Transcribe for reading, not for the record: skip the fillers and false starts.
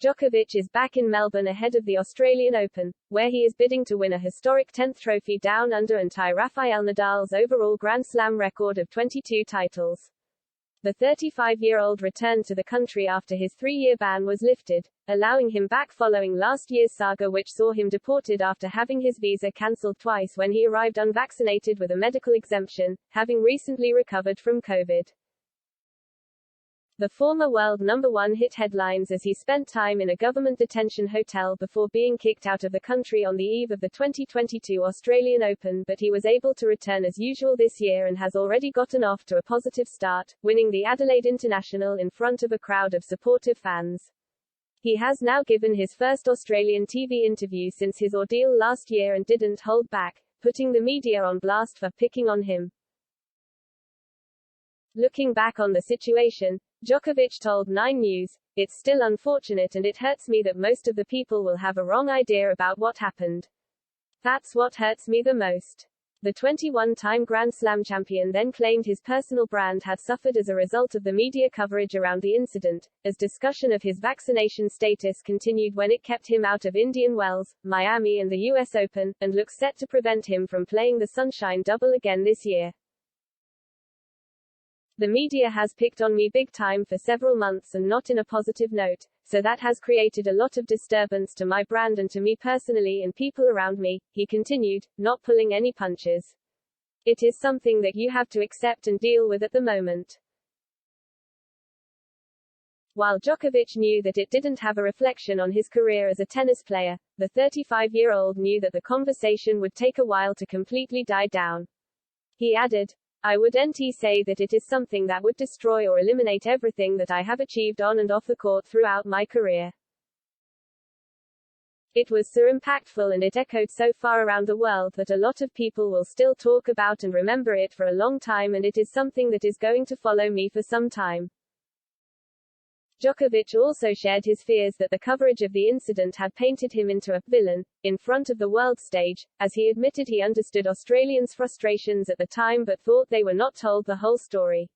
Djokovic is back in Melbourne ahead of the Australian Open, where he is bidding to win a historic 10th trophy down under and tie Rafael Nadal's overall Grand Slam record of 22 titles. The 35-year-old returned to the country after his 3-year ban was lifted, allowing him back following last year's saga which saw him deported after having his visa cancelled twice when he arrived unvaccinated with a medical exemption, having recently recovered from COVID. The former world #1 hit headlines as he spent time in a government detention hotel before being kicked out of the country on the eve of the 2022 Australian Open, but he was able to return as usual this year and has already gotten off to a positive start, winning the Adelaide International in front of a crowd of supportive fans. He has now given his first Australian TV interview since his ordeal last year and didn't hold back, putting the media on blast for picking on him. Looking back on the situation, Djokovic told 9 News, "It's still unfortunate and it hurts me that most of the people will have a wrong idea about what happened. That's what hurts me the most." The 21-time Grand Slam champion then claimed his personal brand had suffered as a result of the media coverage around the incident, as discussion of his vaccination status continued when it kept him out of Indian Wells, Miami and the US Open, and looks set to prevent him from playing the Sunshine Double again this year. "The media has picked on me big time for several months and not in a positive note, so that has created a lot of disturbance to my brand and to me personally and people around me," he continued, not pulling any punches. "It is something that you have to accept and deal with at the moment." While Djokovic knew that it didn't have a reflection on his career as a tennis player, the 35-year-old knew that the conversation would take a while to completely die down. He added, "I wouldn't say that it is something that would destroy or eliminate everything that I have achieved on and off the court throughout my career. It was so impactful and it echoed so far around the world that a lot of people will still talk about and remember it for a long time and it is something that is going to follow me for some time." Djokovic also shared his fears that the coverage of the incident had painted him into a villain in front of the world stage, as he admitted he understood Australians' frustrations at the time but thought they were not told the whole story.